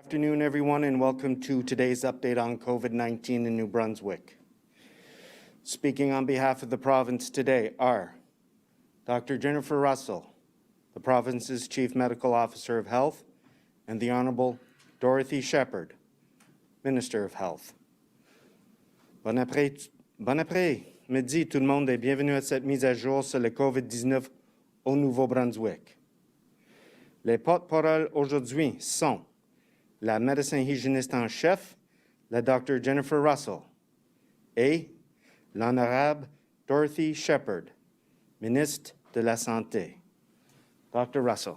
Good afternoon, everyone, and welcome to today's update on COVID-19 in New Brunswick. Speaking on behalf of the province today are Dr. Jennifer Russell, the province's Chief Medical Officer of Health, and the Honorable Dorothy Shephard, Minister of Health. Bon après-midi tout le monde et bienvenue à cette mise à jour sur le COVID-19 au Nouveau-Brunswick. Les porte-paroles aujourd'hui sont la médecin hygiéniste en chef, la Dr. Jennifer Russell, et l'honorable Dorothy Shephard, ministre de la Santé. Dr. Russell.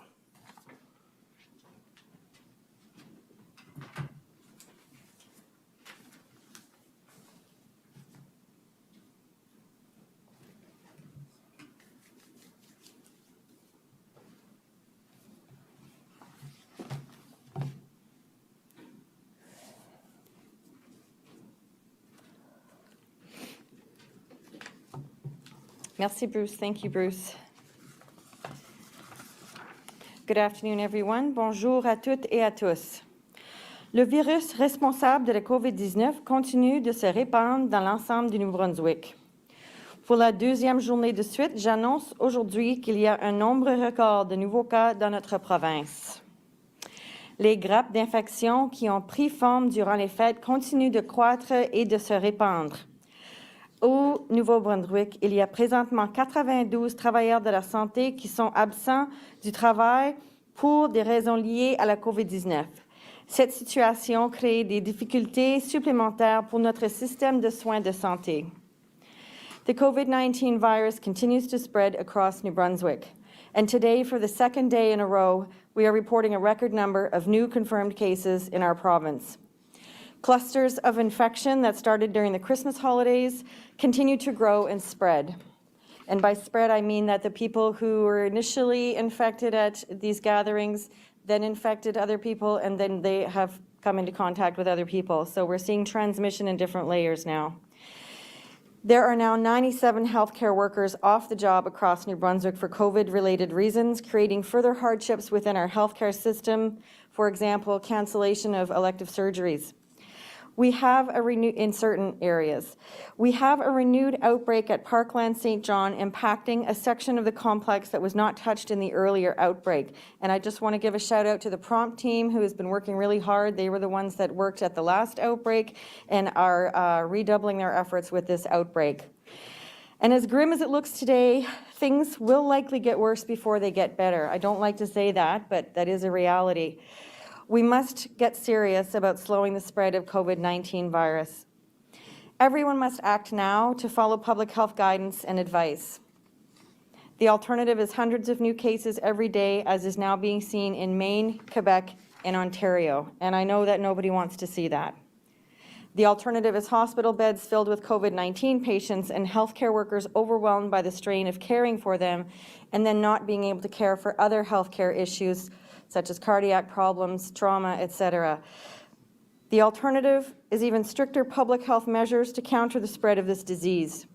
Merci, Bruce. Thank you, Bruce. Good afternoon, everyone. Bonjour à toutes et à tous. Le virus responsable de la COVID-19 continue de se répandre dans l'ensemble du Nouveau-Brunswick. Pour la deuxième journée de suite, j'annonce aujourd'hui qu'il y a un nombre record de nouveaux cas dans notre province. Les grappes d'infection qui ont pris forme durant les fêtes continuent de croître et de se répandre. Au Nouveau-Brunswick, il y a présentement 92 travailleurs de la santé qui sont absents du travail pour des raisons liées à la COVID-19. Cette situation crée des difficultés supplémentaires pour notre système de soins de santé. The COVID-19 virus continues to spread across New Brunswick, and today, for the second day in a row, we are reporting a record number of new confirmed cases in our province. Clusters of infection that started during the Christmas holidays continue to grow and spread. And by spread, I mean that the people who were initially infected at these gatherings then infected other people, and then they have come into contact with other people. So we're seeing transmission in different layers now. There are now 97 healthcare workers off the job across New Brunswick for COVID-related reasons, creating further hardships within our healthcare system, for example, cancellation of elective surgeries. We have in certain areas. We have a renewed outbreak at Parkland St. John impacting a section of the complex that was not touched in the earlier outbreak. And I just want to give a shout out to the prompt team who has been working really hard. They were the ones that worked at the last outbreak and are redoubling their efforts with this outbreak. And as grim as it looks today, things will likely get worse before they get better. I don't like to say that, but that is a reality. We must get serious about slowing the spread of COVID-19 virus. Everyone must act now to follow public health guidance and advice. The alternative is hundreds of new cases every day, as is now being seen in Maine, Quebec, and Ontario, and I know that nobody wants to see that. The alternative is hospital beds filled with COVID-19 patients and healthcare workers overwhelmed by the strain of caring for them and then not being able to care for other healthcare issues such as cardiac problems, trauma, etc. The alternative is even stricter public health measures to counter the spread of this disease.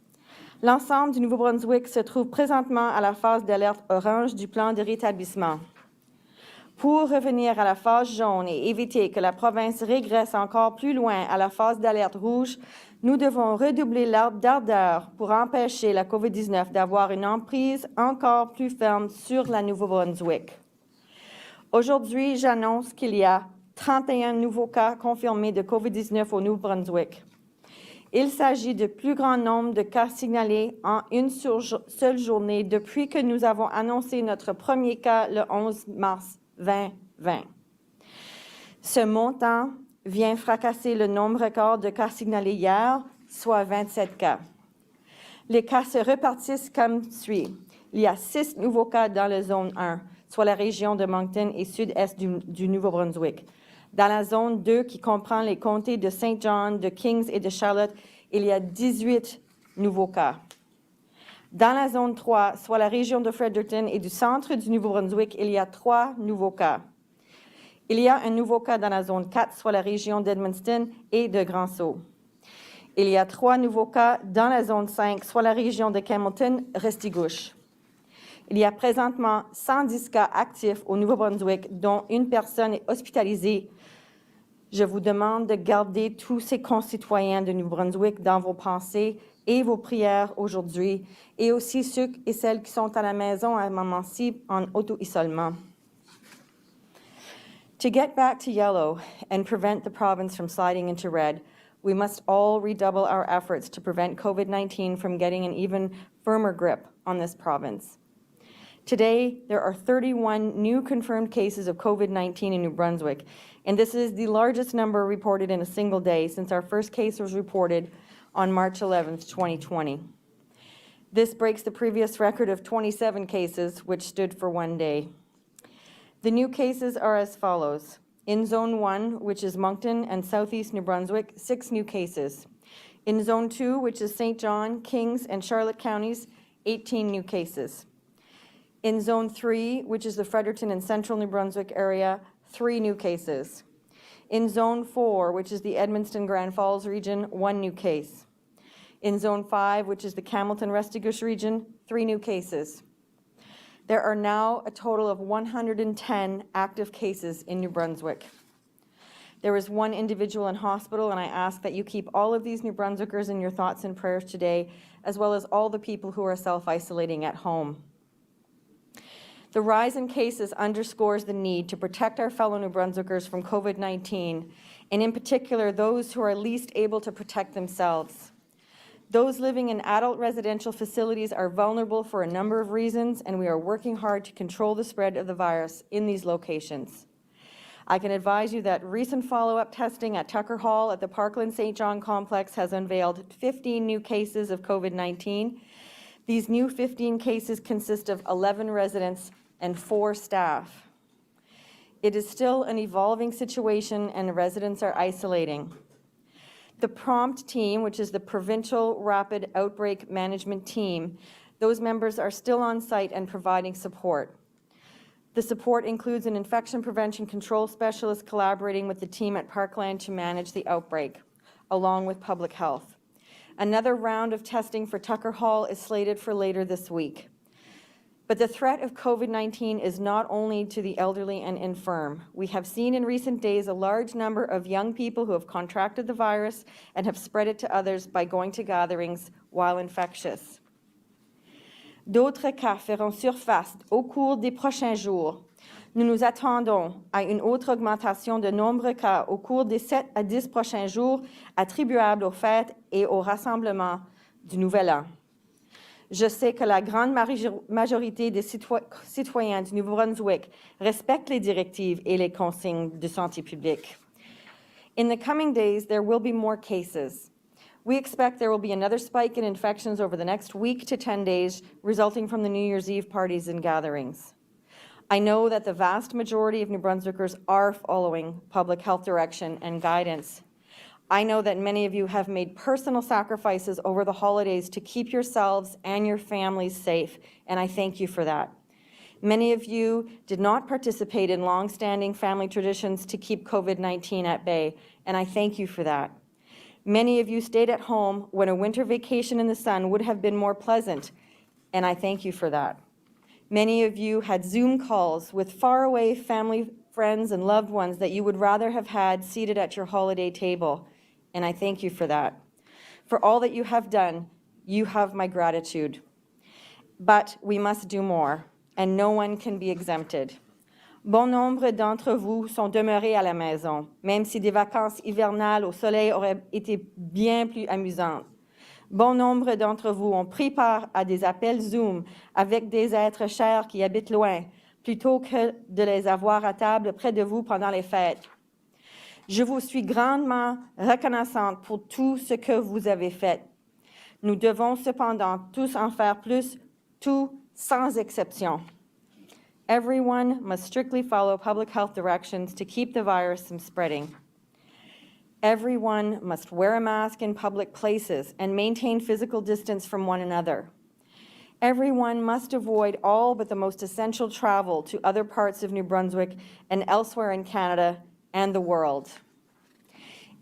L'ensemble du Nouveau-Brunswick se trouve présentement à la phase d'alerte orange du plan de rétablissement. Pour revenir à la phase jaune et éviter que la province régresse encore plus loin à la phase d'alerte rouge, nous devons redoubler d'ardeur pour empêcher la COVID-19 d'avoir une emprise encore plus ferme sur la Nouveau-Brunswick. Aujourd'hui, j'annonce qu'il y a 31 nouveaux cas confirmés de COVID-19 au Nouveau-Brunswick. Il s'agit du plus grand nombre de cas signalés en une seule journée depuis que nous avons annoncé notre premier cas le 11 mars 2020. Ce montant vient fracasser le nombre record de cas signalés hier, soit 27 cas. Les cas se repartissent comme suit. Il y a 6 nouveaux cas dans la zone 1, soit la région de Moncton et sud-est du Nouveau-Brunswick. Dans la zone 2, qui comprend les comtés de Saint John, de Kings et de Charlotte, il y a 18 nouveaux cas. Dans la zone 3, soit la région de Fredericton et du centre du Nouveau-Brunswick, il y a 3 nouveaux cas. Il y a un nouveau cas dans la zone 4, soit la région d'Edmundston et de Grand-Sault. Il y a 3 nouveaux cas dans la zone 5, soit la région de Campbellton-Restigouche. Il y a présentement 110 cas actifs au Nouveau-Brunswick, dont une personne est hospitalisée Je vous demande de garder tous ces concitoyens de New Brunswick dans vos pensées et vos prières aujourd'hui, et aussi ceux et celles qui sont à la maison à un moment-ci en auto-isolement. To get back to yellow and prevent the province from sliding into red, we must all redouble our efforts to prevent COVID-19 from getting an even firmer grip on this province. Today, there are 31 new confirmed cases of COVID-19 in New Brunswick, and this is the largest number reported in a single day since our first case was reported on March 11th, 2020. This breaks the previous record of 27 cases, which stood for one day. The new cases are as follows. In Zone 1, which is Moncton and Southeast New Brunswick, 6 new cases. In Zone 2, which is St. John, Kings, and Charlotte counties, 18 new cases. In Zone 3, which is the Fredericton and Central New Brunswick area, 3 new cases. In Zone 4, which is the Edmundston-Grand Falls region, 1 new case. In Zone 5, which is the Campbellton-Restigouche region, 3 new cases. There are now a total of 110 active cases in New Brunswick. There is 1 individual in hospital, and I ask that you keep all of these New Brunswickers in your thoughts and prayers today, as well as all the people who are self-isolating at home. The rise in cases underscores the need to protect our fellow New Brunswickers from COVID-19, and in particular, those who are least able to protect themselves. Those living in adult residential facilities are vulnerable for a number of reasons, and we are working hard to control the spread of the virus in these locations. I can advise you that recent follow-up testing at Tucker Hall at the Parkland St. John complex has unveiled 15 new cases of COVID-19. These new 15 cases consist of 11 residents and 4 staff. It is still an evolving situation, and the residents are isolating. The PROMPT team, which is the Provincial Rapid Outbreak Management Team, those members are still on site and providing support. The support includes an infection prevention control specialist collaborating with the team at Parkland to manage the outbreak, along with public health. Another round of testing for Tucker Hall is slated for later this week. But the threat of COVID-19 is not only to the elderly and infirm. We have seen in recent days a large number of young people who have contracted the virus and have spread it to others by going to gatherings while infectious. D'autres cas feront surface au cours des prochains jours. Nous nous attendons à une autre augmentation de nombreux cas au cours des 7 à 10 prochains jours attribuables aux fêtes et aux rassemblements du Nouvel An. Je sais que la grande majorité des citoyens du Nouveau-Brunswick respectent les directives et les consignes de santé publique. In the coming days, there will be more cases. We expect there will be another spike in infections over the next week to 10 days, resulting from the New Year's Eve parties and gatherings. I know that the vast majority of New Brunswickers are following public health direction and guidance. I know that many of you have made personal sacrifices over the holidays to keep yourselves and your families safe, and I thank you for that. Many of you did not participate in long-standing family traditions to keep COVID-19 at bay, and I thank you for that. Many of you stayed at home when a winter vacation in the sun would have been more pleasant, and I thank you for that. Many of you had Zoom calls with faraway family, friends, and loved ones that you would rather have had seated at your holiday table, and I thank you for that. For all that you have done, you have my gratitude. But we must do more, and no one can be exempted. Bon nombre d'entre vous sont demeurés à la maison, même si des vacances hivernales au soleil auraient été bien plus amusantes. Bon nombre d'entre vous ont pris part à des appels Zoom avec des êtres chers qui habitent loin, plutôt que de les avoir à table près de vous pendant les fêtes. Je vous suis grandement reconnaissante pour tout ce que vous avez fait. Nous devons cependant tous en faire plus, tout sans exception. Everyone must strictly follow public health directions to keep the virus from spreading. Everyone must wear a mask in public places and maintain physical distance from one another. Everyone must avoid all but the most essential travel to other parts of New Brunswick and elsewhere in Canada and the world.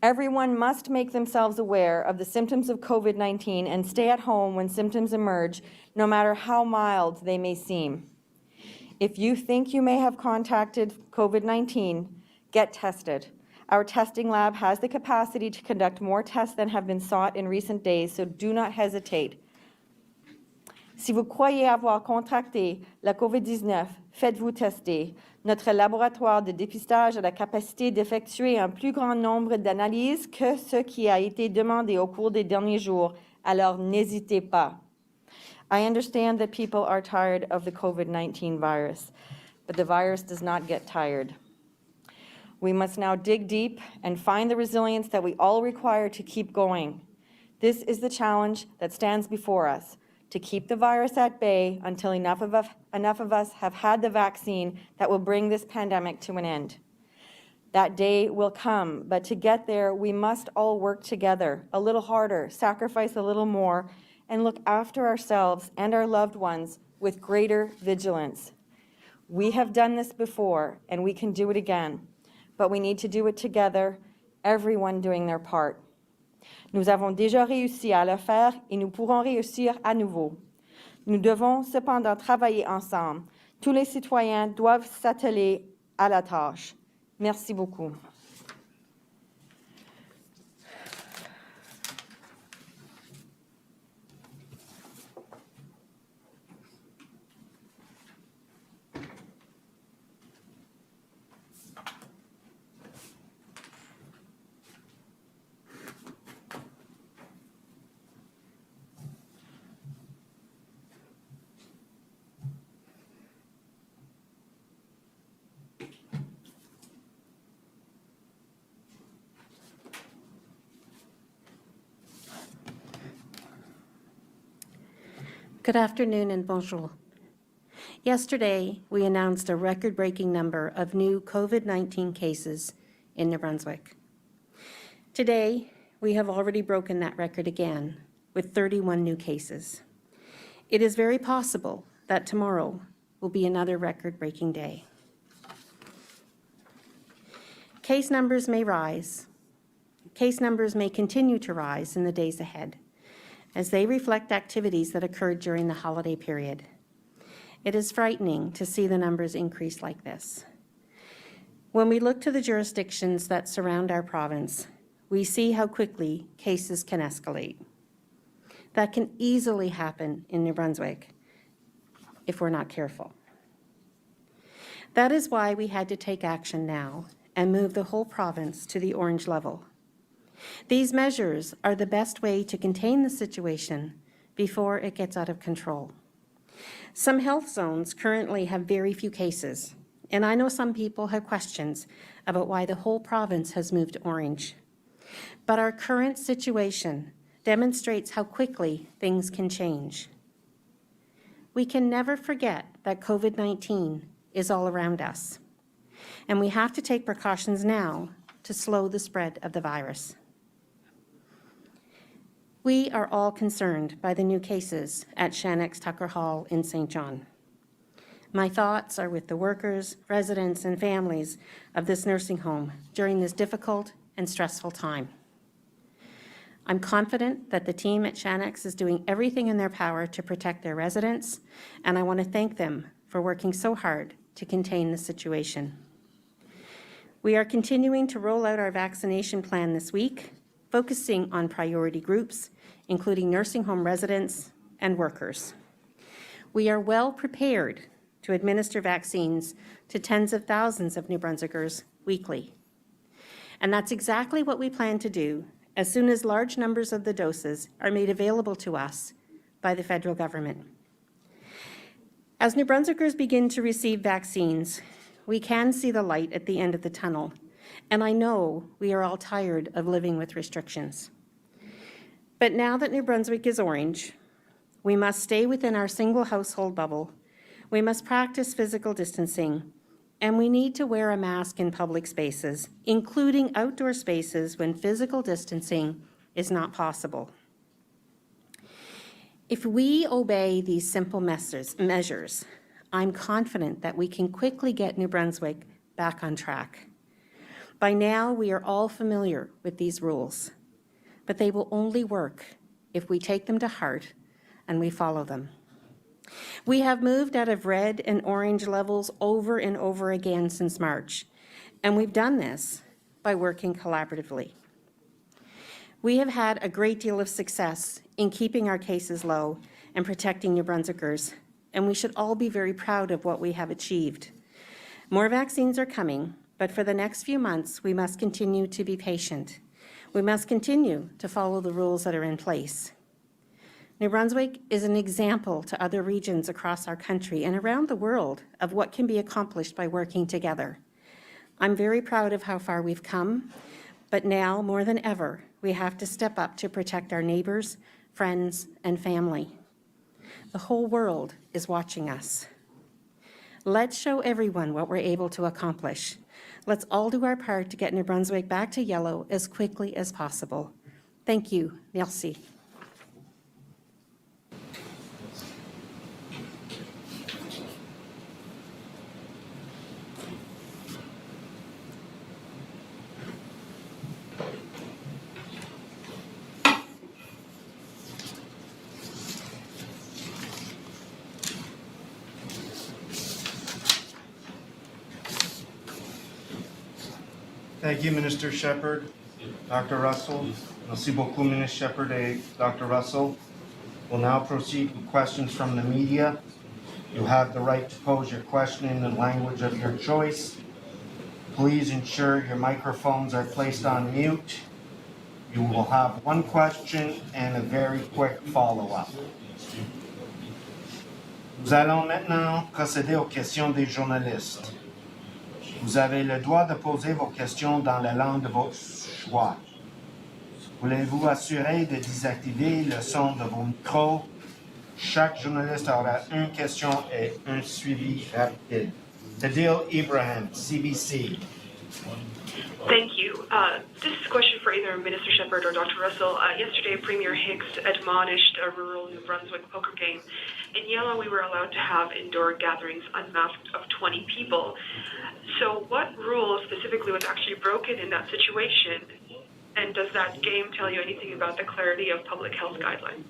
Everyone must make themselves aware of the symptoms of COVID-19 and stay at home when symptoms emerge, no matter how mild they may seem. If you think you may have contracted COVID-19, get tested. Our testing lab has the capacity to conduct more tests than have been sought in recent days, so do not hesitate. Si vous croyez avoir contracté la COVID-19, faites-vous tester. Notre laboratoire de dépistage a la capacité d'effectuer un plus grand nombre d'analyses que ce qui a été demandé au cours des derniers jours, alors n'hésitez pas. I understand that people are tired of the COVID-19 virus, but the virus does not get tired. We must now dig deep and find the resilience that we all require to keep going. This is the challenge that stands before us, to keep the virus at bay until enough of us have had the vaccine that will bring this pandemic to an end. That day will come, but to get there, we must all work together, a little harder, sacrifice a little more, and look after ourselves and our loved ones with greater vigilance. We have done this before, and we can do it again, but we need to do it together, everyone doing their part. Nous avons déjà réussi à le faire et nous pourrons réussir à nouveau. Nous devons cependant travailler ensemble. Tous les citoyens doivent s'atteler à la tâche. Merci beaucoup. Good afternoon and bonjour. Yesterday, we announced a record-breaking number of new COVID-19 cases in New Brunswick. Today, we have already broken that record again with 31 new cases. It is very possible that tomorrow will be another record-breaking day. Case numbers may rise. Case numbers may continue to rise in the days ahead, as they reflect activities that occurred during the holiday period. It is frightening to see the numbers increase like this. When we look to the jurisdictions that surround our province, we see how quickly cases can escalate. That can easily happen in New Brunswick if we're not careful. That is why we had to take action now and move the whole province to the orange level. These measures are the best way to contain the situation before it gets out of control. Some health zones currently have very few cases, and I know some people have questions about why the whole province has moved to orange. But our current situation demonstrates how quickly things can change. We can never forget that COVID-19 is all around us, and we have to take precautions now to slow the spread of the virus. We are all concerned by the new cases at Shannock's Tucker Hall in St. John. My thoughts are with the workers, residents, and families of this nursing home during this difficult and stressful time. I'm confident that the team at Shannock's is doing everything in their power to protect their residents, and I want to thank them for working so hard to contain the situation. We are continuing to roll out our vaccination plan this week, focusing on priority groups, including nursing home residents and workers. We are well prepared to administer vaccines to tens of thousands of New Brunswickers weekly. And that's exactly what we plan to do as soon as large numbers of the doses are made available to us by the federal government. As New Brunswickers begin to receive vaccines, we can see the light at the end of the tunnel, and I know we are all tired of living with restrictions. But now that New Brunswick is orange, we must stay within our single household bubble, we must practice physical distancing, and we need to wear a mask in public spaces, including outdoor spaces when physical distancing is not possible. If we obey these simple measures, I'm confident that we can quickly get New Brunswick back on track. By now, we are all familiar with these rules, but they will only work if we take them to heart and we follow them. We have moved out of red and orange levels over and over again since March, and we've done this by working collaboratively. We have had a great deal of success in keeping our cases low and protecting New Brunswickers, and we should all be very proud of what we have achieved. More vaccines are coming, but for the next few months, we must continue to be patient. We must continue to follow the rules that are in place. New Brunswick is an example to other regions across our country and around the world of what can be accomplished by working together. I'm very proud of how far we've come, but now, more than ever, we have to step up to protect our neighbors, friends, and family. The whole world is watching us. Let's show everyone what we're able to accomplish. Let's all do our part to get New Brunswick back to yellow as quickly as possible. Thank you. Merci. Thank you, Minister Shephard. Dr. Russell. Merci beaucoup, Minister Shephard and Dr. Russell. We'll now proceed with questions from the media. You have the right to pose your question in the language of your choice. Please ensure your microphones are placed on mute. You will have one question and a very quick follow-up. Nous allons maintenant procéder aux questions des journalistes. Vous avez le droit de poser vos questions dans la langue de votre choix. Voulez-vous assurer de désactiver le son de vos micros? Chaque journaliste aura une question et un suivi rapide. Adil Ibrahim, CBC. Thank you. This is a question for either Minister Shephard or Dr. Russell. Yesterday, Premier Hicks admonished a rural New Brunswick poker game. In yellow, we were allowed to have indoor gatherings unmasked of 20 people. So what rule specifically was actually broken in that situation? And does that game tell you anything about the clarity of public health guidelines?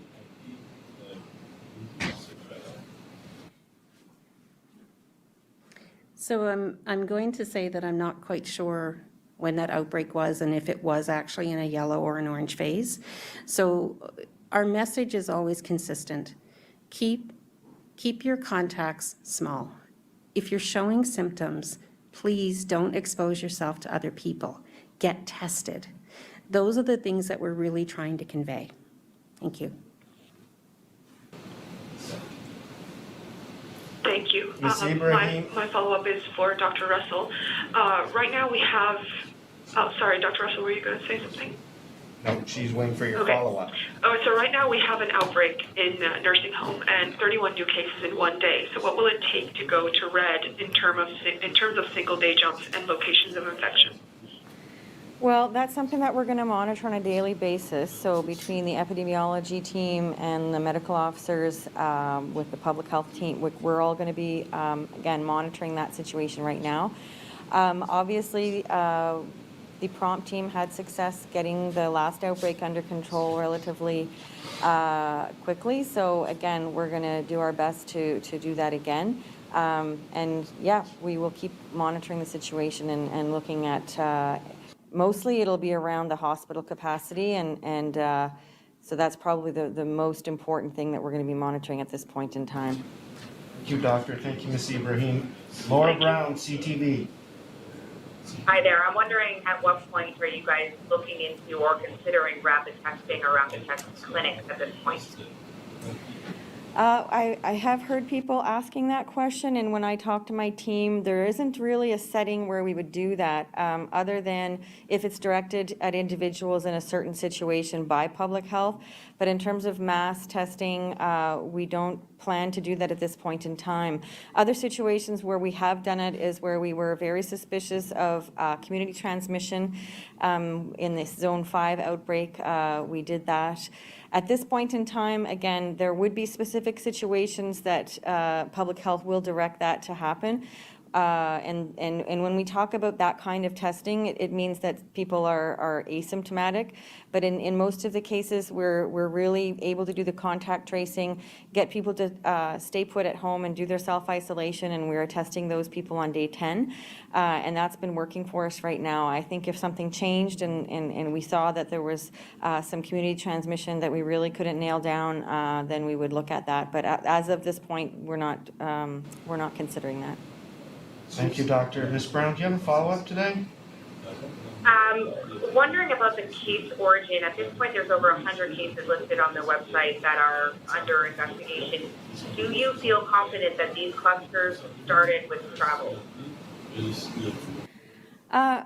So I'm going to say that I'm not quite sure when that outbreak was and if it was actually in a yellow or an orange phase. So our message is always consistent. Keep your contacts small. If you're showing symptoms, please don't expose yourself to other people. Get tested. Those are the things that we're really trying to convey. Thank you. Thank you. Ms. Ibrahim. My follow-up is for Dr. Russell. Right now we have, sorry, Dr. Russell, were you going to say something? No, she's waiting for your Okay. follow-up. So right now we have an outbreak in a nursing home and 31 new cases in one day. So what will it take to go to red in terms of single day jumps and locations of infection? Well, that's something that we're going to monitor on a daily basis. So between the epidemiology team and the medical officers with the public health team, we're all going to be, again, monitoring that situation right now. Obviously, the prompt team had success getting the last outbreak under control relatively quickly. So again, we're going to do our best to do that again. And yeah, we will keep monitoring the situation and looking at mostly it'll be around the hospital capacity, and so that's probably the most important thing that we're going to be monitoring at this point in time. Thank you, Doctor. Thank you, Ms. Ibrahim. Laura Brown, CTV. Hi there. I'm wondering at what point are you guys looking into or considering rapid testing or rapid test clinics at this point? I have heard people asking that question, and when I talk to my team, there isn't really a setting where we would do that, other than if it's directed at individuals in a certain situation by public health. But in terms of mass testing, we don't plan to do that at this point in time. Other situations where we have done it is where we were very suspicious of community transmission. In this Zone 5 outbreak, we did that. At this point in time, again, there would be specific situations that public health will direct that to happen. And when we talk about that kind of testing, it means that people are asymptomatic. But in most of the cases, we're really able to do the contact tracing, get people to stay put at home and do their self-isolation, and we're testing those people on day 10. And that's been working for us right now. I think if something changed and we saw that there was some community transmission that we really couldn't nail down, then we would look at that. But as of this point, we're not considering that. Thank you, Doctor. Ms. Brown, do you have a follow-up today? Wondering about the case origin. At this point, there's over 100 cases listed on the website that are under investigation. Do you feel confident that these clusters started with travel?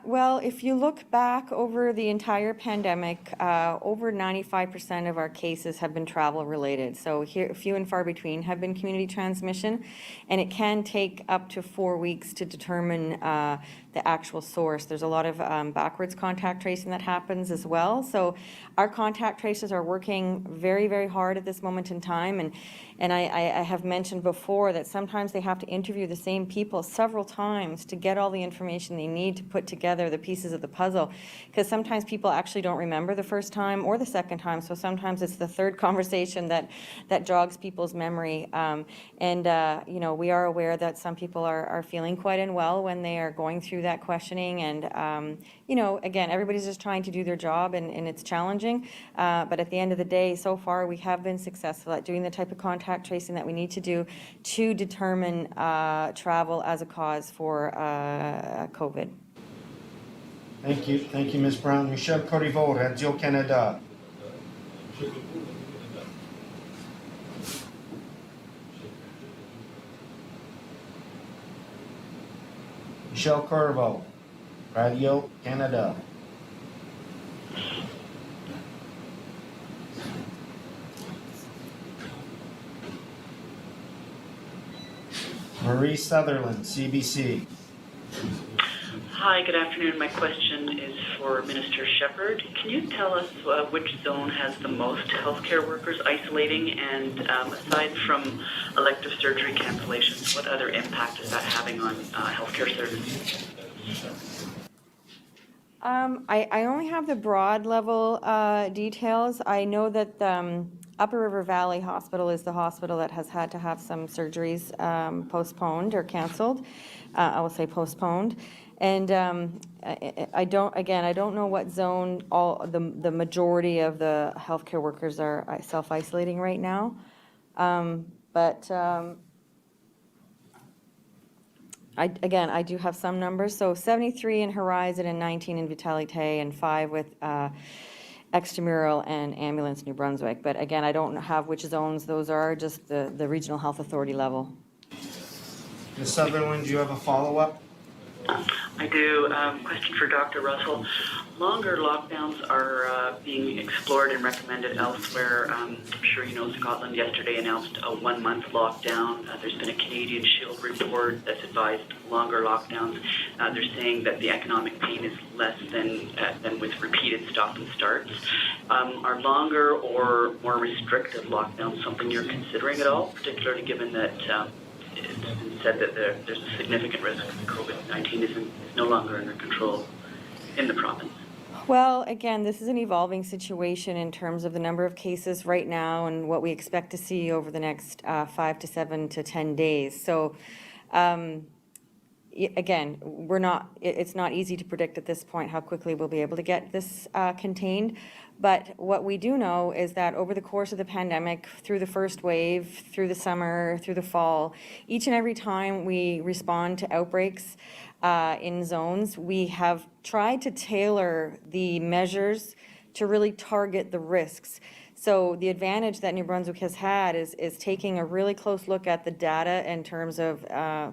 Well, if you look back over the entire pandemic, over 95% of our cases have been travel related. So here, few and far between have been community transmission, and it can take up to 4 weeks to determine the actual source. There's a lot of backwards contact tracing that happens as well. So our contact tracers are working very, very hard at this moment in time. And I have mentioned before that sometimes they have to interview the same people several times to get all the information they need to put together the pieces of the puzzle. Because sometimes people actually don't remember the first time or the second time. So sometimes it's the third conversation that jogs people's memory. You know, we are aware that some people are feeling quite unwell when they are going through that questioning. And, you know, again, everybody's just trying to do their job, and it's challenging. But at the end of the day, so far, we have been successful at doing the type of contact tracing that we need to do to determine travel as a cause for COVID. Thank you, Ms. Brown. Michel Corriveau, Radio-Canada. Michel Corriveau, Radio-Canada. Marie Sutherland, CBC. Hi, good afternoon. My question is for Minister Shephard. Can you tell us which zone has the most healthcare workers isolating? And aside from elective surgery cancellations, what other impact is that having on healthcare services? I only have the broad level details. I know that Upper River Valley Hospital is the hospital that has had to have some surgeries postponed or canceled. I will say postponed. And I don't know what zone the majority of the healthcare workers are self-isolating right now. I do have some numbers. So 73 in Horizon and 19 in Vitalité and 5 with Extramural and Ambulance New Brunswick. But again, I don't have which zones those are, just the regional health authority level. Ms. Sutherland, do you have a follow-up? I do. Question for Dr. Russell. Longer lockdowns are being explored and recommended elsewhere. I'm sure you know Scotland yesterday announced a 1-month lockdown. There's been a Canadian Shield report that's advised longer lockdowns. They're saying that the economic pain is less than with repeated stop and starts. Are longer or more restrictive lockdowns something you're considering at all, particularly given that it's been said that there's a significant risk that COVID-19 is no longer under control in the province? Well, again, this is an evolving situation in terms of the number of cases right now and what we expect to see over the next 5 to 7 to 10 days. So, again, it's not easy to predict at this point how quickly we'll be able to get this contained. But what we do know is that over the course of the pandemic, through the first wave, through the summer, through the fall, each and every time we respond to outbreaks in zones, we have tried to tailor the measures to really target the risks. So the advantage that New Brunswick has had is taking a really close look at the data in terms of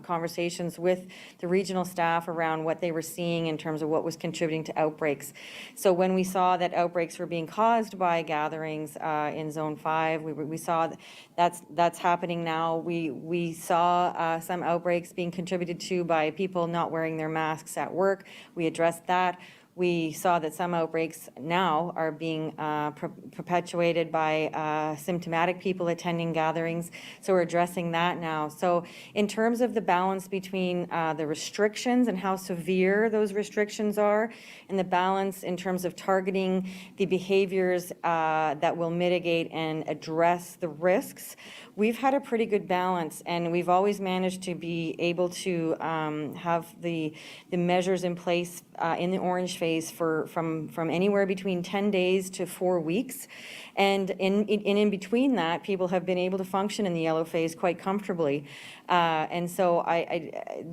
conversations with the regional staff around what they were seeing in terms of what was contributing to outbreaks. So when we saw that outbreaks were being caused by gatherings in Zone 5, we saw that's happening now. We saw some outbreaks being contributed to by people not wearing their masks at work. We addressed that. we saw that some outbreaks now are being perpetuated by symptomatic people attending gatherings. So we're addressing that now. So in terms of the balance between the restrictions and how severe those restrictions are, and the balance in terms of targeting the behaviors that will mitigate and address the risks, we've had a pretty good balance, and we've always managed to be able to have the measures in place in the orange phase from anywhere between 10 days to 4 weeks. And in between that, people have been able to function in the yellow phase quite comfortably. And so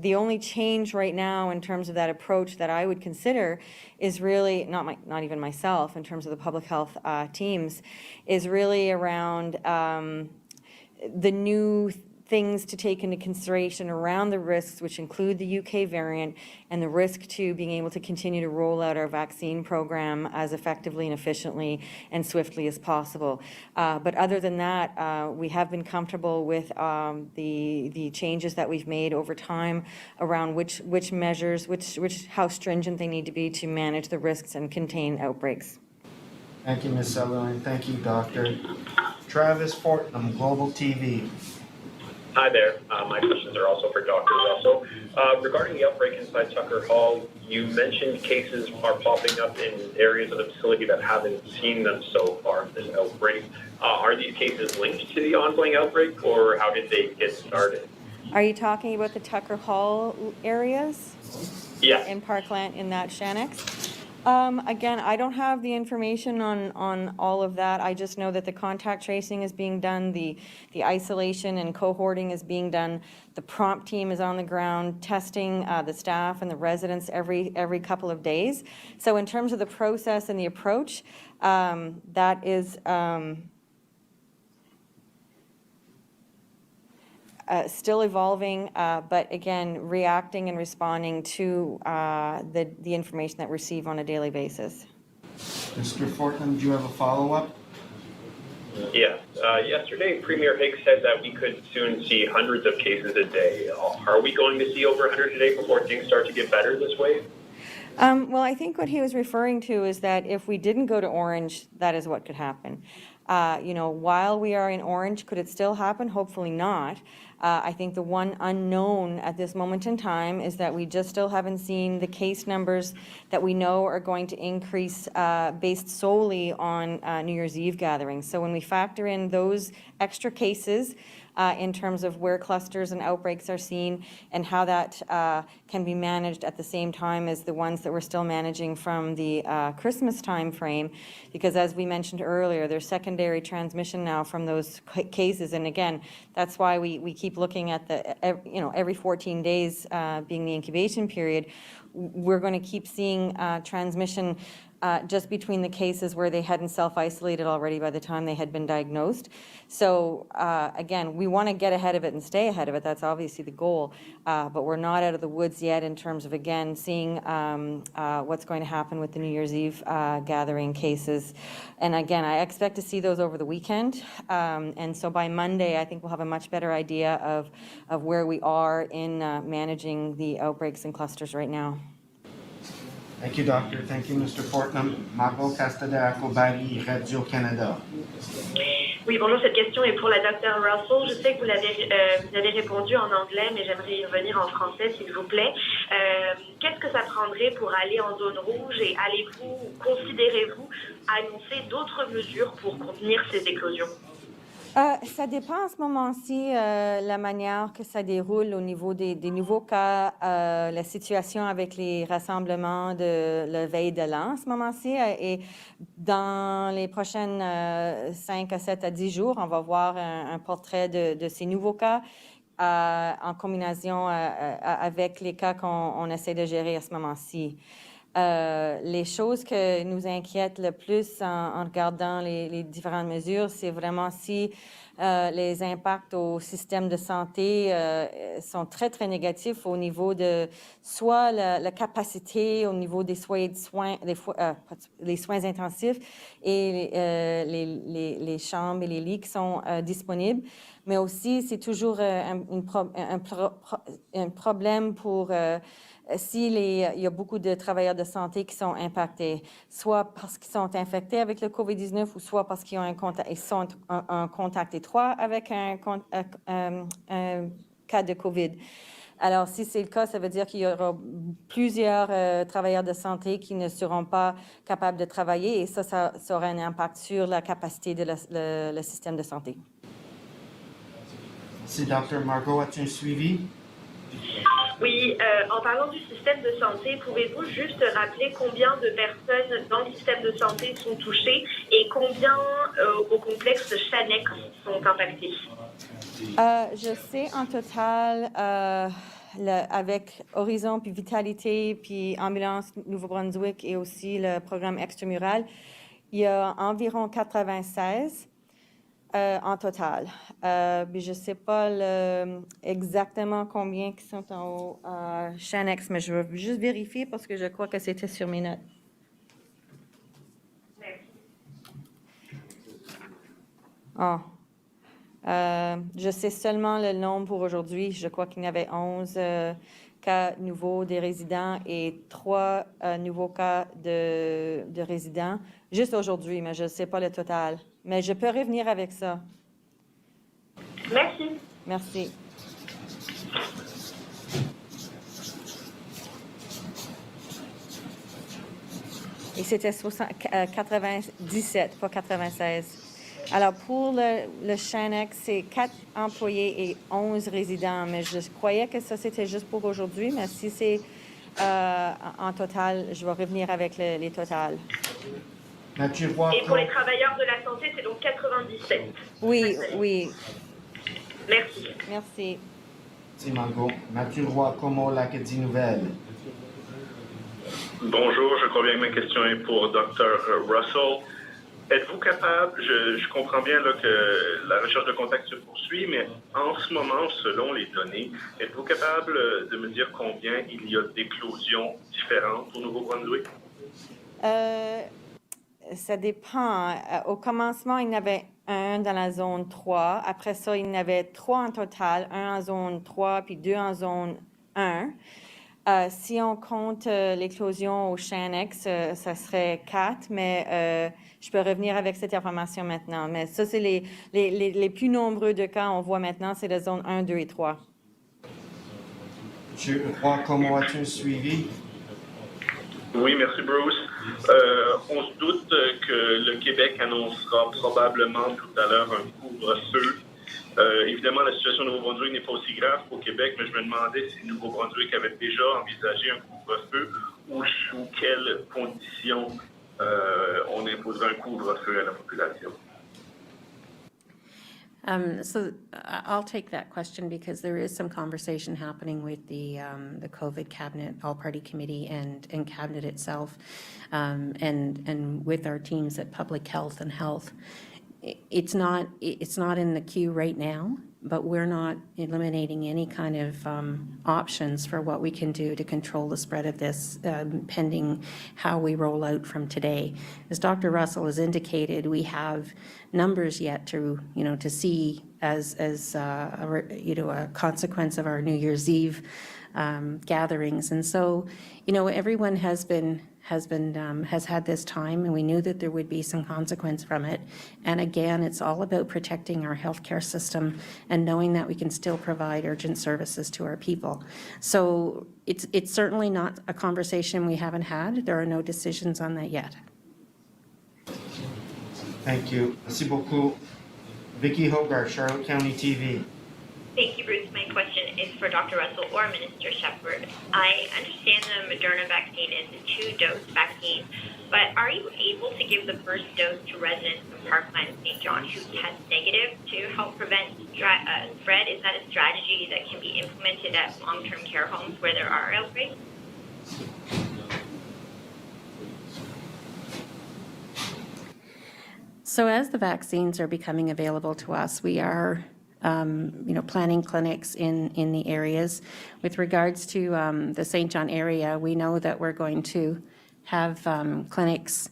the only change right now in terms of that approach that I would consider is really, not even myself, in terms of the public health teams, is really around the new things to take into consideration around the risks, which include the UK variant and the risk to being able to continue to roll out our vaccine program as effectively and efficiently and swiftly as possible. But other than that, we have been comfortable with the changes that we've made over time around which measures, how stringent they need to be to manage the risks and contain outbreaks. Thank you, Ms. Sutherland. Thank you, Doctor. Travis Fortnum, Global TV. Hi there. My questions are also for Dr. Russell. Regarding the outbreak inside Tucker Hall, you mentioned cases are popping up in areas of the facility that haven't seen them so far, this outbreak. Are these cases linked to the ongoing outbreak, or how did they get started? Are you talking about the Tucker Hall areas? Yes. In Parkland, in that Shannex? Again, I don't have the information on all of that. I just know that the contact tracing is being done, the isolation and cohorting is being done. The prompt team is on the ground testing the staff and the residents every couple of days. So in terms of the process and the approach, that is still evolving, but again, reacting and responding to the information that we receive on a daily basis. Mr. Fortnum, do you have a follow-up? Yes. Yesterday, Premier Higgs said that we could soon see hundreds of cases a day. Are we going to see over 100 a day before things start to get better this way? Well, I think what he was referring to is that if we didn't go to orange, that is what could happen. While we are in orange, could it still happen? Hopefully not. I think the one unknown at this moment in time is that we just still haven't seen the case numbers that we know are going to increase based solely on New Year's Eve gatherings. So when we factor in those extra cases in terms of where clusters and outbreaks are seen and how that can be managed at the same time as the ones that we're still managing from the Christmas time frame, because as we mentioned earlier, there's secondary transmission now from those cases. And again, that's why we keep looking at every 14 days being the incubation period. We're going to keep seeing transmission just between the cases where they hadn't self-isolated already by the time they had been diagnosed. So again, we want to get ahead of it and stay ahead of it. That's obviously the goal. But we're not out of the woods yet in terms of, again, seeing what's going to happen with the New Year's Eve gathering cases. And again, I expect to see those over the weekend. And so by Monday, I think we'll have a much better idea of where we are in managing the outbreaks and clusters right now. Thank you, Doctor. Thank you, Mr. Fortnum. Margot Castada-Acobari, Radio-Canada. Oui, bonjour. Cette question est pour la Dr. Russell. Je sais que vous avez répondu en anglais, mais j'aimerais y revenir en français, s'il vous plaît. Qu'est-ce que ça prendrait pour aller en zone rouge et considérez-vous annoncer d'autres mesures pour contenir ces éclosions? Ça dépend en ce moment-ci la manière que ça déroule au niveau des nouveaux cas, la situation avec les rassemblements de la veille de l'an en ce moment-ci. Et dans les prochaines 5 à 7 à 10 jours, on va voir un portrait de ces nouveaux cas en combinaison avec les cas qu'on essaie de gérer à ce moment-ci. Les choses que nous inquiètent le plus en regardant les différentes mesures, c'est vraiment si les impacts au système de santé sont très, très négatifs au niveau de soit la capacité au niveau des soins intensifs et les chambres et les lits qui sont disponibles, mais aussi c'est toujours un problème pour il y a beaucoup de travailleurs de santé qui sont impactés, soit parce qu'ils sont infectés avec le COVID-19 ou soit parce qu'ils sont en contact étroit avec un cas de COVID. Alors, si c'est le cas, ça veut dire qu'il y aura plusieurs travailleurs de santé qui ne seront pas capables de travailler et ça aura un impact sur la capacité de le système de santé. Si Dr. Margot, as-tu un suivi? Oui, en parlant du système de santé, pouvez-vous juste rappeler combien de personnes dans le système de santé sont touchées et combien au complexe Shanex sont impactés? Je sais en total, avec Horizon, puis Vitalité, puis Ambulance Nouveau-Brunswick et aussi le programme extramural, il y a environ 96 en total. Mais je ne sais pas exactement combien qui sont au Shanex, mais je vais juste vérifier parce que je crois que c'était sur mes notes. Oh. Je sais seulement le nombre pour aujourd'hui. Je crois qu'il y avait 11 cas nouveaux des résidents et 3 nouveaux cas de résidents juste aujourd'hui, mais je ne sais pas le total. Mais je peux revenir avec ça. Merci. Merci. Et c'était 97, pas 96. Alors, pour le Shanex, c'est 4 employés et 11 résidents, mais je croyais que ça, c'était juste pour aujourd'hui, mais si c'est en total, je vais revenir avec les totals. Mathieu Roy. Et pour les travailleurs de la santé, c'est donc 97. Oui, oui. Merci. Merci. Merci, Margot. Mathieu Roy, comment l'Acadie Nouvelle? Bonjour, je crois bien que ma question est pour Dr. Russell. Êtes-vous capable, je comprends bien là, que la recherche de contact se poursuit, mais en ce moment, selon les données, êtes-vous capable de me dire combien il y a d'éclosions différentes au Nouveau-Brunswick? Ça dépend. Au commencement, il y en avait un dans la zone 3. Après ça, il y en avait 3 en total, un en zone 3 puis 2 en zone 1. Si on compte l'éclosion au Shanex, ça serait 4, mais je peux revenir avec cette information maintenant. Mais ça, c'est les plus nombreux de cas on voit maintenant, c'est la zone 1, 2 et 3. Monsieur Roy, comment as-tu un suivi? Oui, merci Bruce. On se doute que le Québec annoncera probablement tout à l'heure un couvre-feu. Évidemment, la situation au Nouveau-Brunswick n'est pas aussi grave qu'au Québec, mais je me demandais si le Nouveau-Brunswick avait déjà envisagé un couvre-feu ou sous quelles conditions on imposerait un couvre-feu à la population. So I'll take that question because there is some conversation happening with the COVID cabinet, all-party committee, and cabinet itself, and with our teams at Public Health and Health. It's not in the queue right now, but we're not eliminating any kind of options for what we can do to control the spread of this, pending how we roll out from today. As Dr. Russell has indicated, we have numbers yet to see as a consequence of our New Year's Eve gatherings, and so everyone has had this time, and we knew that there would be some consequence from it. And again, it's all about protecting our healthcare system and knowing that we can still provide urgent services to our people. So it's certainly not a conversation we haven't had. There are no decisions on that yet. Thank you. Merci beaucoup. Vicky Hogarth, Charlotte County TV. Thank you, Bruce. My question is for Dr. Russell or Minister Shephard. I understand the Moderna vaccine is a 2-dose vaccine, but are you able to give the first dose to residents of Parkland and St. John who test negative to help prevent spread? Is that a strategy that can be implemented at long-term care homes where there are outbreaks? So as the vaccines are becoming available to us, we are planning clinics in the areas. With regards to the St. John area, we know that we're going to have clinics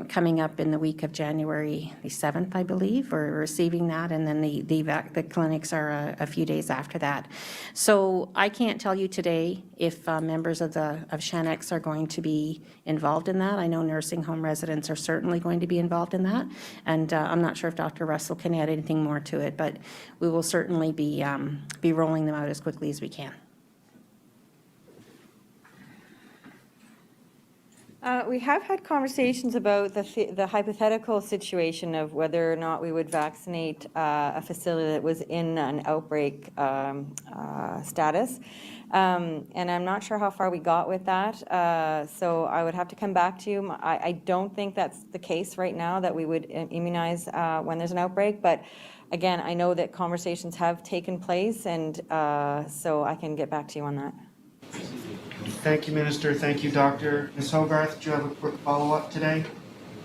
coming up in the week of January the 7th, I believe. We're receiving that, and then the clinics are a few days after that. So I can't tell you today if members of Shanex are going to be involved in that. I know nursing home residents are certainly going to be involved in that, and I'm not sure if Dr. Russell can add anything more to it, but we will certainly be rolling them out as quickly as we can. We have had conversations about the hypothetical situation of whether or not we would vaccinate a facility that was in an outbreak status. And I'm not sure how far we got with that. So I would have to come back to you. I don't think that's the case right now, that we would immunize when there's an outbreak. But again, I know that conversations have taken place, and so I can get back to you on that. Thank you, Minister. Thank you, Doctor. Ms. Hogarth, do you have a quick follow-up today?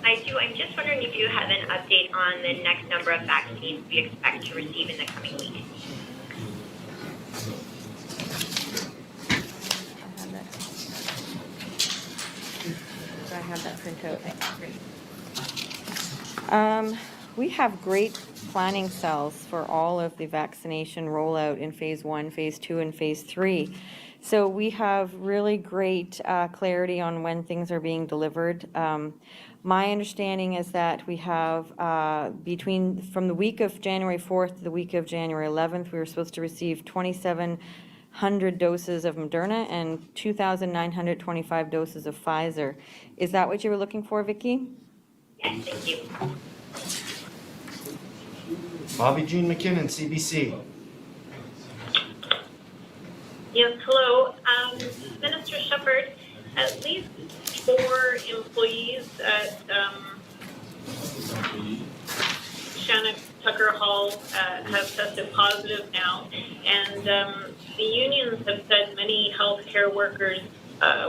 I do. I'm just wondering if you have an update on the next number of vaccines we expect to receive in the coming week. I have that printout. We have great planning cells for all of the vaccination rollout in phase 1, phase 2, and phase 3. So we have really great clarity on when things are being delivered. My understanding is that we have from the week of January 4th to the week of January 11th, we were supposed to receive 2,700 doses of Moderna and 2,925 doses of Pfizer. Is that what you were looking for, Vicki? Yes, thank you. Bobby Jean McKinnon, CBC. Yes, hello. Minister Shephard, at least 4 employees at Shannon Tucker Hall have tested positive now, and the unions have said many healthcare workers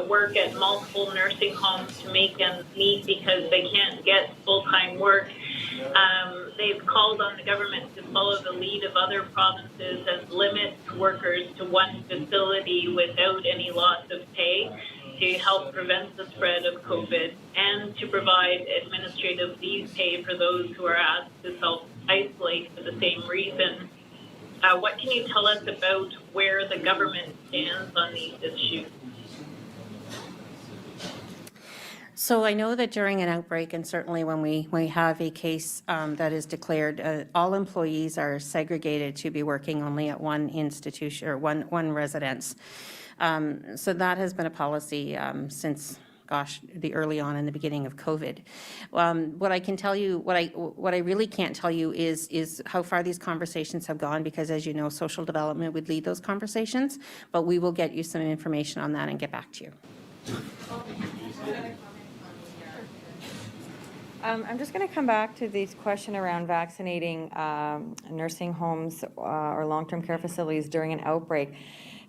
work at multiple nursing homes to make ends meet because they can't get full-time work. They've called on the government to follow the lead of other provinces and limit workers to one facility without any loss of pay to help prevent the spread of COVID, and to provide administrative leave pay for those who are asked to self-isolate for the same reason. What can you tell us about where the government stands on these issues? So I know that during an outbreak, and certainly when we have a case that is declared, all employees are segregated to be working only at one institution or one residence. So that has been a policy since, the early on in the beginning of COVID. What I can tell you, what I really can't tell you is how far these conversations have gone, because as you know, social development would lead those conversations. But we will get you some information on that and get back to you. I'm just going to come back to this question around vaccinating nursing homes or long-term care facilities during an outbreak.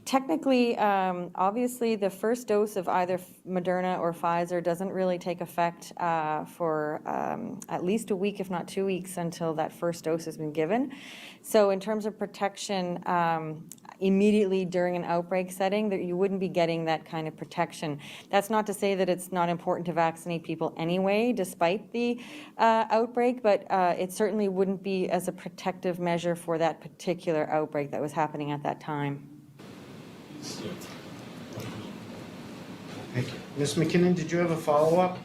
Technically, obviously, the first dose of either Moderna or Pfizer doesn't really take effect for at least a week, if not 2 weeks, until that first dose has been given. So in terms of protection, immediately during an outbreak setting, that you wouldn't be getting that kind of protection. That's not to say that it's not important to vaccinate people anyway, despite the outbreak, but it certainly wouldn't be as a protective measure for that particular outbreak that was happening at that time. Thank you. Ms. McKinnon, did you have a follow-up?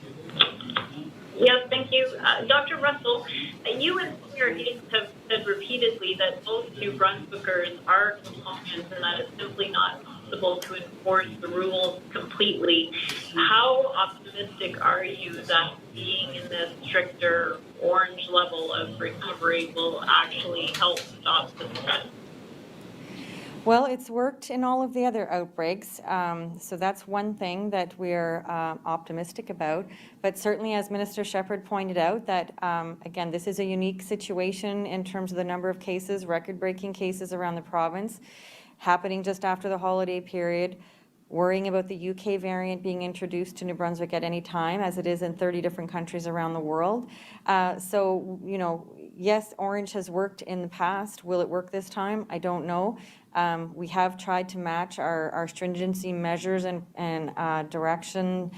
Yes, thank you. Dr. Russell, you and Senior Higgs have said repeatedly that most New Brunswickers are compliant and that it's simply not possible to enforce the rules completely. How optimistic are you that being in this stricter orange level of recovery will actually help stop the spread? Well, it's worked in all of the other outbreaks, so that's one thing that we're optimistic about. But certainly, as Minister Shephard pointed out, that again, this is a unique situation in terms of the number of cases, record-breaking cases around the province, happening just after the holiday period, worrying about the UK variant being introduced to New Brunswick at any time, as it is in 30 different countries around the world. So, you know, yes, orange has worked in the past. Will it work this time? I don't know. We have tried to match our stringency measures and direction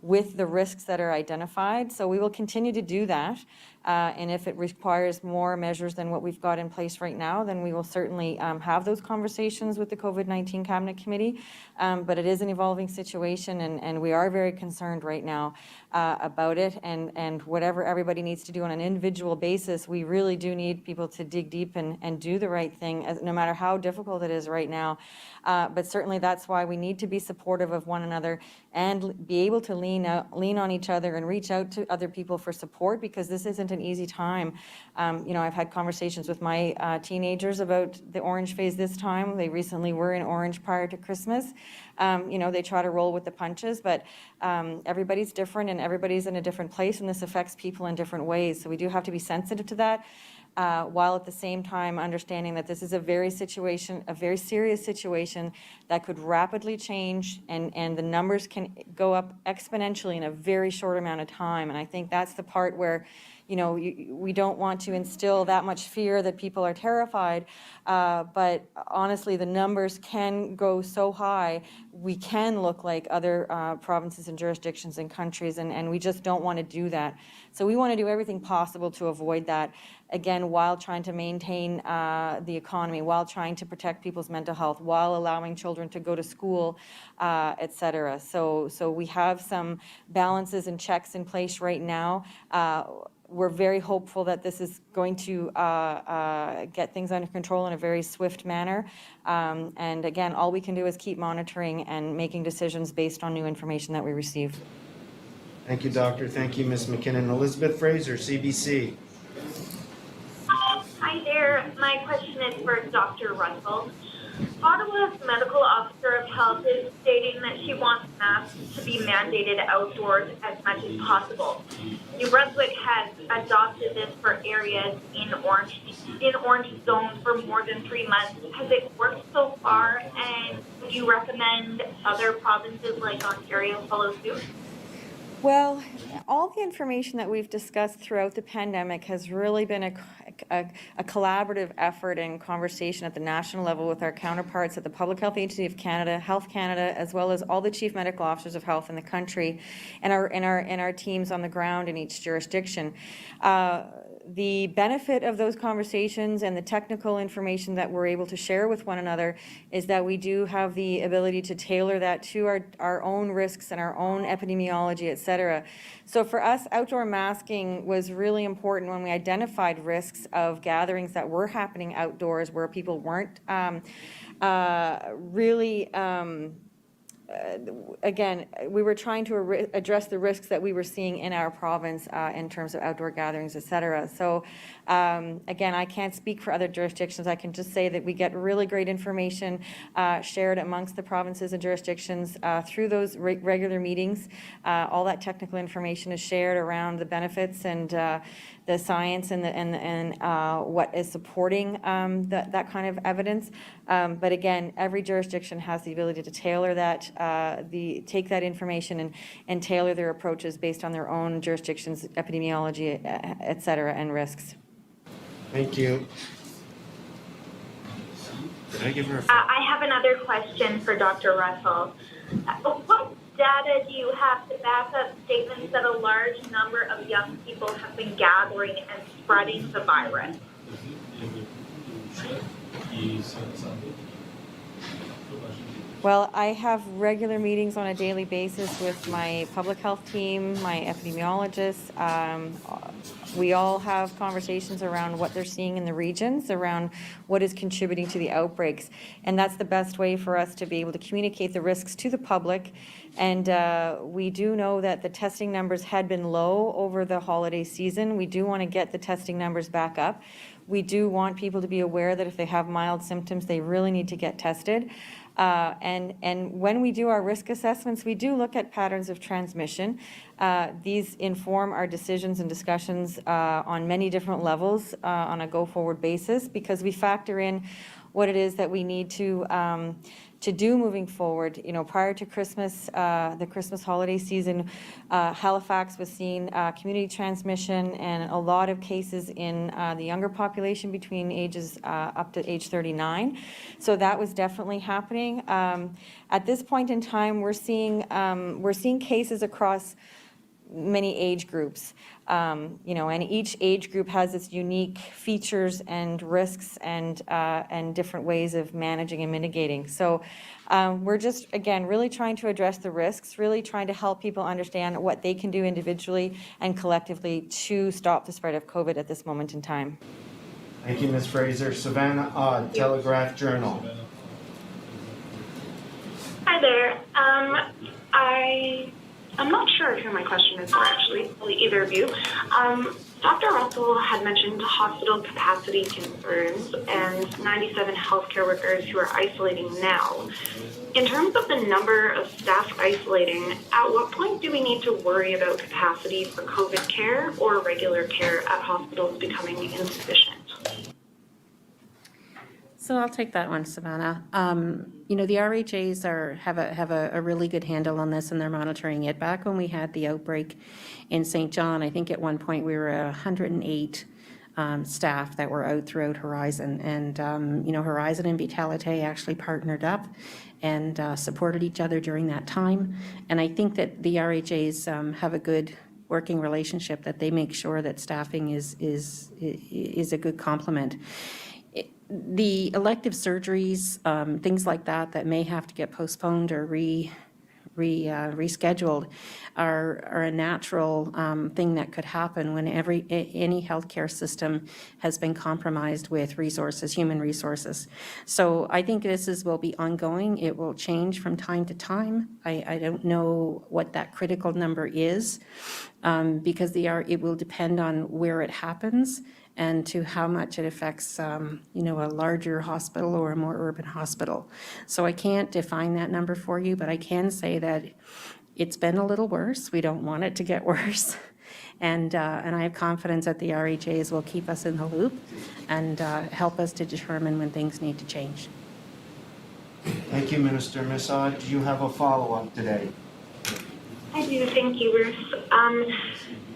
with the risks that are identified. So we will continue to do that. And if it requires more measures than what we've got in place right now, then we will certainly have those conversations with the COVID-19 Cabinet Committee. But it is an evolving situation, and we are very concerned right now about it. And whatever everybody needs to do on an individual basis, we really do need people to dig deep and do the right thing, no matter how difficult it is right now. But certainly that's why we need to be supportive of one another and be able to lean on each other and reach out to other people for support, because this isn't an easy time. I've had conversations with my teenagers about the orange phase this time. They recently were in orange prior to Christmas. They try to roll with the punches, but everybody's different and everybody's in a different place, and this affects people in different ways. So we do have to be sensitive to that, while at the same time understanding that this is a very serious situation that could rapidly change, and the numbers can go up exponentially in a very short amount of time. And I think that's the part where we don't want to instill that much fear that people are terrified, but honestly, the numbers can go so high, we can look like other provinces and jurisdictions and countries, and we just don't want to do that. So we want to do everything possible to avoid that, again, while trying to maintain the economy, while trying to protect people's mental health, while allowing children to go to school, et cetera. So we have some balances and checks in place right now. We're very hopeful that this is going to get things under control in a very swift manner. And again, all we can do is keep monitoring and making decisions based on new information that we receive. Thank you, Doctor. Thank you, Ms. McKinnon. Elizabeth Fraser, CBC. Hi there. My question is for Dr. Russell. Ottawa's medical officer of health is stating that she wants masks to be mandated outdoors as much as possible. New Brunswick has adopted this for areas in orange zones for more than 3 months. Has it worked so far, and would you recommend other provinces like Ontario follow suit? Well, all the information that we've discussed throughout the pandemic has really been a collaborative effort and conversation at the national level with our counterparts at the Public Health Agency of Canada, Health Canada, as well as all the chief medical officers of health in the country, and our teams on the ground in each jurisdiction. The benefit of those conversations and the technical information that we're able to share with one another is that we do have the ability to tailor that to our own risks and our own epidemiology, et cetera. So for us, outdoor masking was really important when we identified risks of gatherings that were happening outdoors where people weren't really again, we were trying to address the risks that we were seeing in our province in terms of outdoor gatherings, et cetera. So again, I can't speak for other jurisdictions. I can just say that we get really great information shared amongst the provinces and jurisdictions through those regular meetings. All that technical information is shared around the benefits and the science and what is supporting that kind of evidence. But again, every jurisdiction has the ability to tailor that, take that information and tailor their approaches based on their own jurisdiction's epidemiology, et cetera, and risks. Thank you. Did I give her a I have another question for Dr. Russell. What data do you have to back up statements that a large number of young people have been gathering and spreading the virus? Well, I have regular meetings on a daily basis with my public health team, my epidemiologists. We all have conversations around what they're seeing in the regions, around what is contributing to the outbreaks. And that's the best way for us to be able to communicate the risks to the public. And we do know that the testing numbers had been low over the holiday season. We do want to get the testing numbers back up. We do want people to be aware that if they have mild symptoms, they really need to get tested. And when we do our risk assessments, we do look at patterns of transmission. These inform our decisions and discussions on many different levels on a go-forward basis, because we factor in what it is that we need to do moving forward. You know, prior to Christmas, the Christmas holiday season, Halifax was seeing community transmission and a lot of cases in the younger population between ages up to age 39. So that was definitely happening. At this point in time, we're seeing cases across many age groups, you know, and each age group has its unique features and risks and different ways of managing and mitigating. So we're just, again, really trying to address the risks, really trying to help people understand what they can do individually and collectively to stop the spread of COVID at this moment in time. Thank you, Ms. Fraser. Savannah Odd, Telegraph Journal. Hi there. I'm not sure who my question is for, actually, either of you. Dr. Russell had mentioned hospital capacity concerns and 97 healthcare workers who are isolating now. In terms of the number of staff isolating, at what point do we need to worry about capacity for COVID care or regular care at hospitals becoming insufficient? So I'll take that one, Savannah. You know, the RHAs have a really good handle on this, and they're monitoring it. Back when we had the outbreak in St. John, I think at one point we were 108 staff that were out throughout Horizon, and you know, Horizon and Vitalite actually partnered up and supported each other during that time. And I think that the RHAs have a good working relationship, that they make sure that staffing is a good complement. The elective surgeries, things like that may have to get postponed or rescheduled are a natural thing that could happen when any healthcare system has been compromised with resources, human resources. So I think will be ongoing. It will change from time to time. I don't know what that critical number is, because it will depend on where it happens and to how much it affects, you know, a larger hospital or a more urban hospital. So I can't define that number for you, but I can say that it's been a little worse. We don't want it to get worse. And I have confidence that the RHAs will keep us in the loop and help us to determine when things need to change. Thank you, Minister. Ms. Odd, do you have a follow-up today? I do. Thank you, Ruth.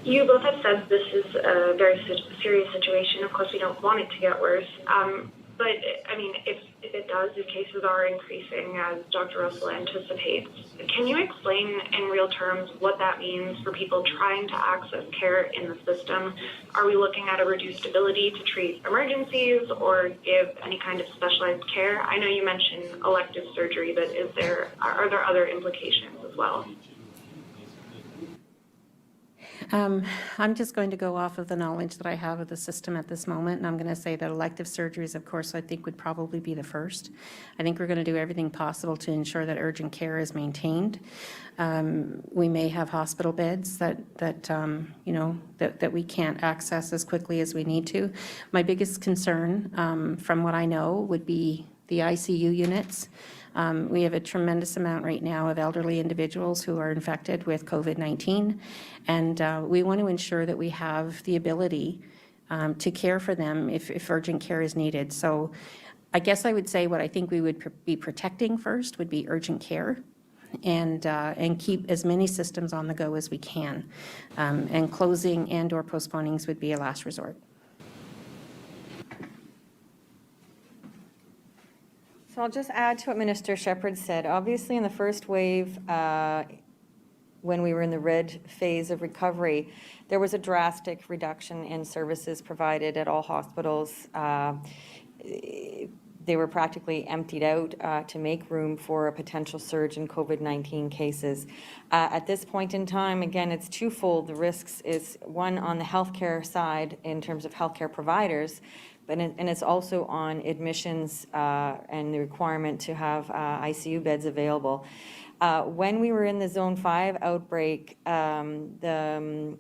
You both have said this is a very serious situation. Of course, we don't want it to get worse. But, I mean, if it does, if cases are increasing as Dr. Russell anticipates, can you explain in real terms what that means for people trying to access care in the system? Are we looking at a reduced ability to treat emergencies or give any kind of specialized care? I know you mentioned elective surgery, but are there other implications as well? I'm just going to go off of the knowledge that I have of the system at this moment, and I'm going to say that elective surgeries, of course, I think would probably be the first. I think we're going to do everything possible to ensure that urgent care is maintained. We may have hospital beds that you know, that we can't access as quickly as we need to. My biggest concern, from what I know, would be the ICU units. We have a tremendous amount right now of elderly individuals who are infected with COVID-19, and we want to ensure that we have the ability to care for them if urgent care is needed. So I guess I would say what I think we would be protecting first would be urgent care, and keep as many systems on the go as we can. And closing and or postponings would be a last resort. So I'll just add to what Minister Shephard said. Obviously, in the first wave, when we were in the red phase of recovery, there was a drastic reduction in services provided at all hospitals. They were practically emptied out to make room for a potential surge in COVID-19 cases. At this point in time, again, it's twofold. The risks is one on the healthcare side in terms of healthcare providers, and it's also on admissions and the requirement to have ICU beds available. When we were in the Zone 5 outbreak, the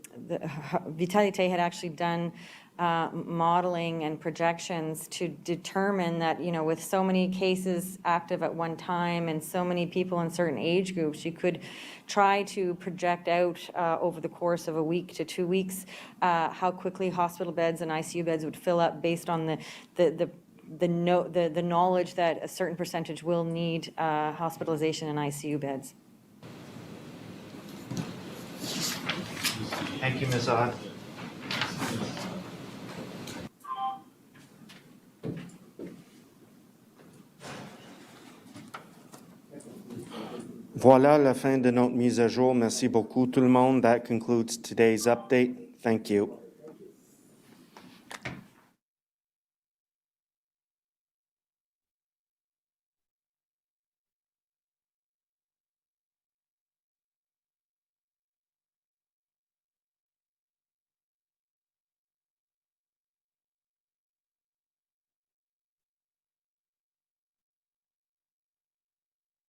Vitalite had actually done modeling and projections to determine that, you know, with so many cases active at one time and so many people in certain age groups, you could try to project out over the course of a week to 2 weeks how quickly hospital beds and ICU beds would fill up based on the the knowledge that a certain percentage will need hospitalization and ICU beds. Thank you, Ms. Ott. Voilà la fin de notre mise à jour. Merci beaucoup tout le monde. That concludes today's update. Thank you.